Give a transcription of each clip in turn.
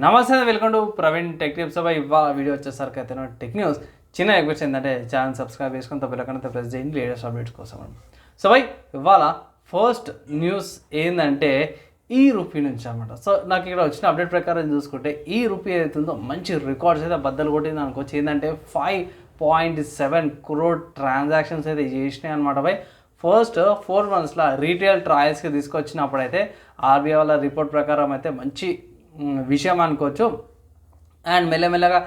నమస్తే, welcome to Praveen tech tips. ఇవాళ video వచ్చేసరికి అయితే టెక్ న్యూస్ చిన్న రిక్వెస్ట్ ఏంటంటే ఛానల్ సబ్స్క్రైబ్ చేసుకుని తప్పకుండా ప్రెస్ చేయండి లేటెస్ట్ అప్డేట్స్ కోసం. సో ఇవాళ ఫస్ట్ న్యూస్ ఏంటంటే ఈ రూపీ నుంచి అనమాట. సో నాకు ఇక్కడ వచ్చిన అప్డేట్ ప్రకారం చూసుకుంటే ఈ రూపీ ఏదైతుందో మంచి రికార్డ్స్ అయితే బద్దలు కొట్టింది అనుకోవచ్చు. ఏంటంటే 5.7 crore ట్రాన్సాక్షన్స్ అయితే చేసినాయి అనమాట. ఫస్ట్ 4 monthsలో రీటైల్ ట్రయల్స్కి తీసుకొచ్చినప్పుడైతే ఆర్బీఐ వాళ్ళ రిపోర్ట్ ప్రకారం అయితే మంచి విషయం అనుకోవచ్చు. అండ్ మెల్లమెల్లగా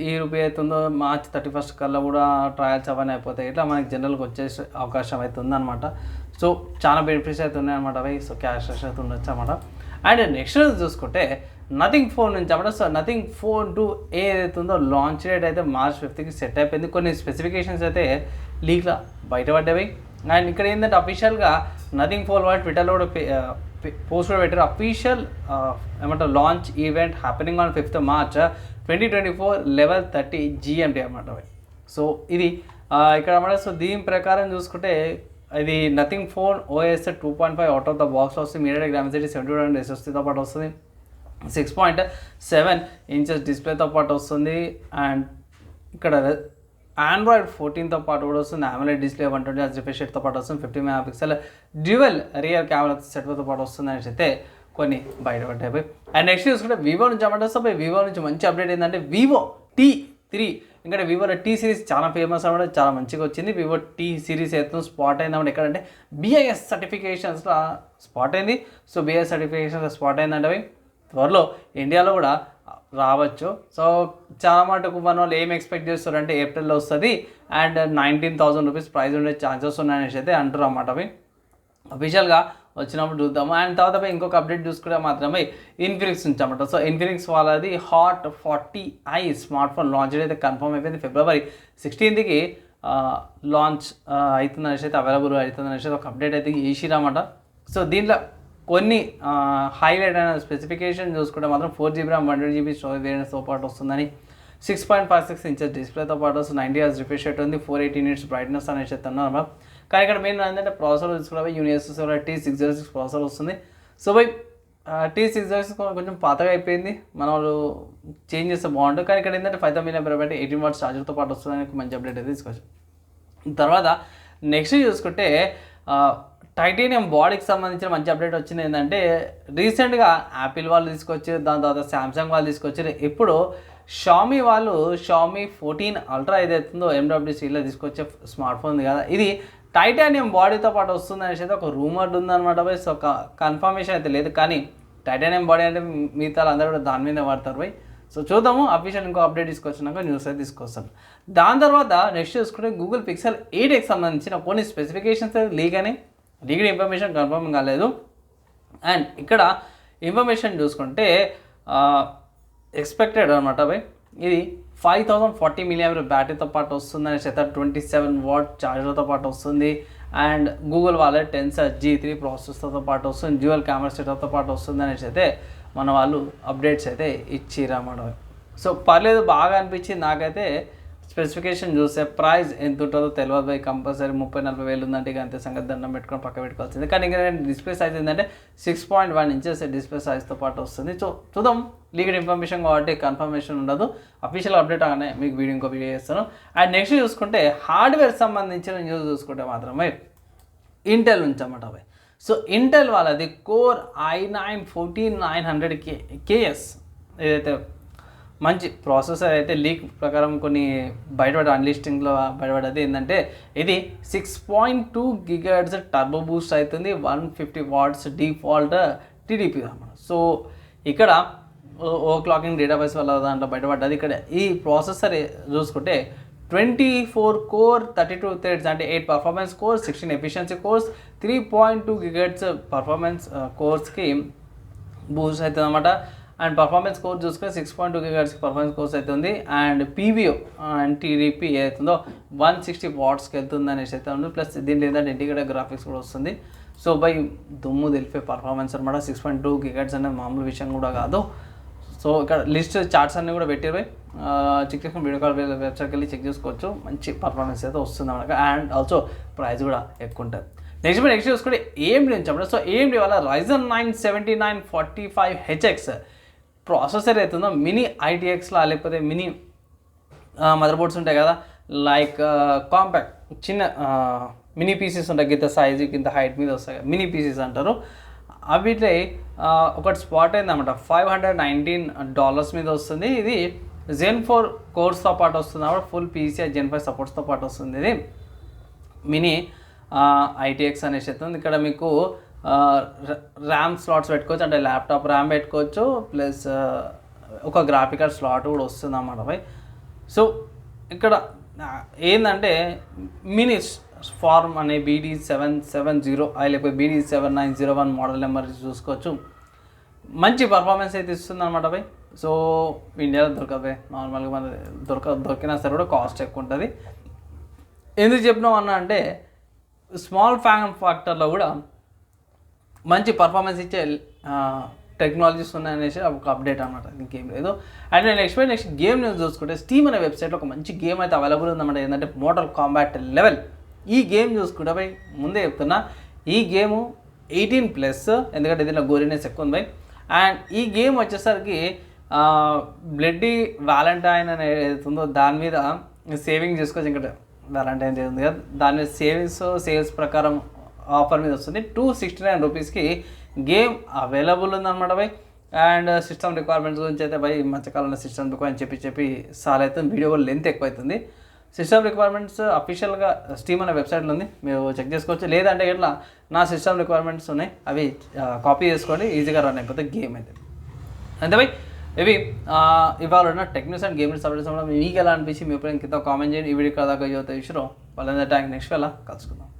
ఈ రూపీ అవుతుందో March 31st కల్లా కూడా ట్రయల్స్ అవన్నీ అయిపోతాయి. ఇట్లా మనకి జనరల్గా వచ్చే అవకాశం అయితే ఉందన్నమాట. సో చాలా బెనిఫిట్స్ అయితే ఉన్నాయన్నమాట. సో క్యాష్ రష్ అయితే ఉండొచ్చు అనమాట. అండ్ నెక్స్ట్ చూసుకుంటే నథింగ్ ఫోన్ నుంచి అన్నమాట. సో నథింగ్ ఫోన్ 2 ఏదైతే ఉందో లాంచ్ డేట్ అయితే March 5th సెట్ అయిపోయింది. కొన్ని స్పెసిఫికేషన్స్ అయితే లీక్లో బయటపడ్డాయి. అండ్ ఇక్కడ ఏంటంటే అఫీషియల్గా నథింగ్ ఫోన్ వాళ్ళు ట్విట్టర్లో కూడా పోస్ట్ కూడా పెట్టారు. అఫీషియల్ ఏమంటారు launch event happening on 5th March 2024 11:30 GMT అనమాట. సో ఇది ఇక్కడ అన్నమాట. సో దీని ప్రకారం చూసుకుంటే ఇది nothing phone OS 2.5 out of the box వస్తుంది. మీడియా గ్రామిసిటీ 7200 SSDతో పాటు వస్తుంది. 6.7 inches డిస్ప్లేతో పాటు వస్తుంది. అండ్ ఇక్కడ Android 14తో పాటు కూడా వస్తుంది. AMOLED డిస్ప్లే 120 Hz రిఫ్రెష్ రేట్తో పాటు వస్తుంది. 50 MP డ్యూయల్ రియర్ కెమెరా సెట్తో పాటు వస్తుంది అనేసి అయితే కొన్ని బయటపడ్డాయి. అండ్ నెక్స్ట్ చూసుకుంటే వివో నుంచి అన్నమాట. సో వివో నుంచి మంచి అప్డేట్ ఏంటంటే వివో T3 ఇంకా వివోలో T సిరీస్ చాలా ఫేమస్ అన్నమాట. చాలా మంచిగా వచ్చింది. వివో T సిరీస్ అయితే స్పాట్ అయిందన్నమాట. ఎక్కడంటే BIS సర్టిఫికేషన్స్లో స్పాట్ అయింది. సో BIS సర్టిఫికేషన్స్లో స్పాట్ అయిందంటే త్వరలో ఇండియాలో కూడా రావచ్చు. సో చాలా మటుకు మన వాళ్ళు ఏం ఎక్స్పెక్ట్ చేస్తారంటే ఏప్రిల్లో వస్తుంది అండ్ 19,000 రూపీస్ ప్రైస్ ఉండే ఛాన్సెస్ ఉన్నాయనేసి అయితే అంటారు అన్నమాట. అవి అఫీషియల్గా వచ్చినప్పుడు చూద్దాము. అండ్ తర్వాత ఇంకొక అప్డేట్ చూసుకుంటే మాత్రమే ఇన్ఫినిక్స్ నుంచి అన్నమాట. సో ఇన్ఫినిక్స్ వాళ్ళది hot 40i smart phone launch అయితే కన్ఫర్మ్ అయిపోయింది. February 16th లాంచ్ అవుతుందనేసి అయితే అవైలబుల్ అవుతుందనేసి ఒక అప్డేట్ అయితే చేసిరన్నమాట. సో దీంట్లో కొన్ని హైలైట్ అయిన స్పెసిఫికేషన్ చూసుకుంటే మాత్రం 4GB RAM 120GB స్టోరేజ్ వేరియంట్స్తో పాటు వస్తుందని, 6.56 inches డిస్ప్లేతో పాటు వస్తుంది, 90 Hz రిఫ్రెష్ రేట్ ఉంది, 480 nits బ్రైట్నెస్ అనేసి చెప్తున్నారు. కానీ ఇక్కడ మెయిన్ ఏంటంటే ప్రాసెసర్ చూసుకుంటే యూనివర్సల్ T606 ప్రాసెసర్ వస్తుంది. సో T606 కొంచెం పాతగా అయిపోయింది, మన వాళ్ళు చేంజ్ చేస్తే బాగుంటుంది. కానీ ఇక్కడ ఏంటంటే 5000 mAh 18 watts ఛార్జర్తో పాటు వస్తుందని మంచి అప్డేట్ అయితే తీసుకోవచ్చు. తర్వాత నెక్స్ట్ చూసుకుంటే టైటానియం బాడీకి సంబంధించిన మంచి అప్డేట్ వచ్చింది. ఏంటంటే రీసెంట్గా యాపిల్ వాళ్ళు తీసుకొచ్చారు, దాని తర్వాత శాంసంగ్ వాళ్ళు తీసుకొచ్చారు. ఇప్పుడు షామీ వాళ్ళు షామీ 14 Ultra ఏదైతుందో MWCలో తీసుకొచ్చే స్మార్ట్ ఫోన్ కదా, ఇది టైటానియం బాడీతో పాటు వస్తుంది అనేసి అయితే ఒక రూమర్ ఉందన్నమాట. సో కన్ఫర్మేషన్ అయితే లేదు, కానీ టైటానియం బాడీ అంటే మిగతా అందరూ కూడా దాని మీద వాడతారు. సో చూద్దాము, అఫీషియల్ ఇంకో అప్డేట్ తీసుకొచ్చినాక న్యూస్ అయితే తీసుకొస్తాను. దాని తర్వాత నెక్స్ట్ చూసుకుంటే Google Pixel 8X సంబంధించిన కొన్ని స్పెసిఫికేషన్స్ అయితే లీగల్ ఇన్ఫర్మేషన్ కన్ఫర్మ్ కాలేదు. అండ్ ఇక్కడ ఇన్ఫర్మేషన్ చూసుకుంటే ఎక్స్పెక్టెడ్ అనమాట. ఇది 5040 mAh బ్యాటరీతో పాటు వస్తుందని అయితే 27 watt ఛార్జర్తో పాటు వస్తుంది. అండ్ గూగుల్ వాళ్ళ Tensor G3 ప్రాసెసర్తో పాటు వస్తుంది, డ్యూయల్ కెమెరా సెటప్తో పాటు వస్తుంది అనేసి అయితే మన వాళ్ళు అప్డేట్స్ అయితే ఇచ్చిరన్నమాట. సో పర్లేదు, బాగా అనిపించింది నాకైతే. స్పెసిఫికేషన్ చూస్తే ప్రైస్ ఎంత ఉంటుందో తెలియదు. కంపల్సరీ 30-40 వేలు ఉందంటే ఇక అంతే సంగతి, దండం పెట్టుకొని పక్క పెట్టుకోవాల్సింది. కానీ ఇంకా డిస్ప్లే సైజ్ ఏంటంటే 6.1 inches డిస్ప్లే సైజ్తో పాటు వస్తుంది. సో చూద్దాం, లీగల్ ఇన్ఫర్మేషన్ కాబట్టి కన్ఫర్మేషన్ ఉండదు. అఫీషియల్ అప్డేట్ అవగానే మీకు ఇంకో వీడియో చేస్తాను. అండ్ నెక్స్ట్ చూసుకుంటే హార్డ్వేర్ సంబంధించిన న్యూస్ చూసుకుంటే మాత్రమే ఇంటెల్ నుంచి అన్నమాట. సో ఇంటెల్ వాళ్ళది కోర్ i9-14900KS ఏదైతే మంచి ప్రాసెసర్ అయితే లీక్ ప్రకారం కొన్ని బయటపడే అన్లిస్టింగ్లో బయటపడేది ఏంటంటే ఇది 6.2 GHz టర్బో బూస్ట్ అవుతుంది, 150 watts డిఫాల్ట్ TDP అన్నమాట. సో ఇక్కడ ఓవర్క్లాకింగ్ డేటాబేస్ వల్ల దాంట్లో బయటపడ్డది. ఇక్కడ ఈ ప్రాసెసర్ చూసుకుంటే 24 core 32 threads అంటే 8 performance cores, 16 efficiency cores, 3.2 GHz performance కోర్స్కి బూస్ట్ అవుతుంది అన్నమాట. అండ్ పర్ఫార్మెన్స్ కోర్స్ చూసుకుంటే 6.2 GHz పర్ఫార్మెన్స్ కోర్స్ అవుతుంది. అండ్ PVO అండ్ TDP ఏదైతుందో 160 wattsకి వెళ్తుంది అనేసి అయితే ఉంది. ప్లస్ దీంట్లో ఏంటంటే ఇంటిగ్రేటెడ్ గ్రాఫిక్స్ కూడా వస్తుంది. సో దుమ్ము తెలిపే పర్ఫార్మెన్స్ అనమాట. 6.2 GHz అనేది మామూలు విషయం కూడా కాదు. సో ఇక్కడ లిస్ట్ చార్ట్స్ అన్నీ కూడా పెట్టారు. చెక్ చేసుకుని వీడియో కాల్ వెబ్సైట్కి వెళ్ళి చెక్ చేసుకోవచ్చు. మంచి పర్ఫార్మెన్స్ అయితే వస్తుంది అన్నమాట. అండ్ ఆల్సో ప్రైస్ కూడా ఎక్కువ ఉంటుంది. నెక్స్ట్ చూసుకుంటే AMD నుంచి అప్పుడు. సో AMD వల్ల Ryzen 9 7945HX ప్రాసెసర్ అవుతుందో మినీ ఐటీఎక్స్లా లేకపోతే మినీ మదర్ బోర్డ్స్ ఉంటాయి కదా, లైక్ కాంపాక్ట్ చిన్న మినీ పీసెస్ ఉంటాయి, గింత సైజు గింత హైట్ మీద వస్తాయి, మినీ పీసెస్ అంటారు. అవిటే ఒకటి స్పాట్ అయిందన్నమాట. $519 మీద వస్తుంది. ఇది Zen 4 కోర్స్తో పాటు వస్తుంది కాబట్టి ఫుల్ PCI Gen 5 సపోర్ట్స్తో పాటు వస్తుంది. ఇది మినీ ఐటీఎక్స్ అనేసి వస్తుంది. ఇక్కడ మీకు ర్యామ్ స్లాట్స్ పెట్టుకోవచ్చు, అంటే ల్యాప్టాప్ ర్యామ్ పెట్టుకోవచ్చు, ప్లస్ ఒక గ్రాఫికల్ స్లాట్ కూడా వస్తుంది అన్నమాట భయ్. సో ఇక్కడ ఏంటంటే మినీ ఫార్మ్ అనే BD770 లేకపోతే BD7901 మోడల్ నెంబర్ చూసుకోవచ్చు. మంచి పర్ఫార్మెన్స్ అయితే ఇస్తుంది అనమాట భయ్. సో ఇండియాలో దొరకదు, నార్మల్గా మన దొరికినా సరే కూడా కాస్ట్ ఎక్కువ ఉంటుంది. ఎందుకు చెప్పినాం అన్న అంటే స్మాల్ ఫ్యాక్టర్లో కూడా మంచి పర్ఫార్మెన్స్ ఇచ్చే టెక్నాలజీస్ ఉన్నాయనేసి ఒక అప్డేట్ అనమాట, ఇంకేం లేదు. అండ్ నేను నెక్స్ట్ గేమ్ న్యూస్ చూసుకుంటే స్టీమ్ అనే వెబ్సైట్లో ఒక మంచి గేమ్ అయితే అవైలబుల్ ఉందన్నమాట. ఏంటంటే మోర్టల్ కాంబాట్ 11. ఈ గేమ్ చూసుకుంటే భయ్ ముందే చెప్తున్నా, ఈ గేము 18+, ఎందుకంటే దీనిలో గోరీనెస్ ఎక్కువ ఉంది భయ్. అండ్ ఈ గేమ్ వచ్చేసరికి బ్లడ్డీ వ్యాలంటైన్ అని ఏదైతుందో దాని మీద సేవింగ్ చేసుకోవచ్చు. ఇంకా వ్యాలంటైన్ ఉంది కదా, దాని మీద సేల్స్ ప్రకారం ఆఫర్ మీద వస్తుంది. $269 గేమ్ అవైలబుల్ ఉందన్నమాట భయ్. అండ్ సిస్టమ్ రిక్వైర్మెంట్స్ గురించి అయితే భయ్ మధ్యకాలంలో సిస్టమ్ రిక్వైర్మెంట్ చెప్పి చాలా అవుతుంది, వీడియో కూడా లెంత్ ఎక్కువ అవుతుంది. సిస్టమ్ రిక్వైర్మెంట్స్ అఫీషియల్గా స్టీమ్ అనే వెబ్సైట్లో ఉంది, మీరు చెక్ చేసుకోవచ్చు. లేదంటే ఇట్లా నా సిస్టమ్ రిక్వైర్మెంట్స్ ఉన్నాయి, అవి కాపీ చేసుకోండి, ఈజీగా రన్ అయిపోతే గేమ్ అయితే. అంతే భయ్, ఇవి ఇవాళ ఉన్న టెక్నిక్స్ అండ్ గేమ్ సబ్జెక్ట్స్ మీకు ఎలా అనిపించి మీ ఎప్పుడైనా కింద కామెంట్ చేయండి. ఈ వీడియో కదా యూత్ ఇష్యూలో వాళ్ళందరూ నెక్స్ట్ వేళ కలుసుకుందాం.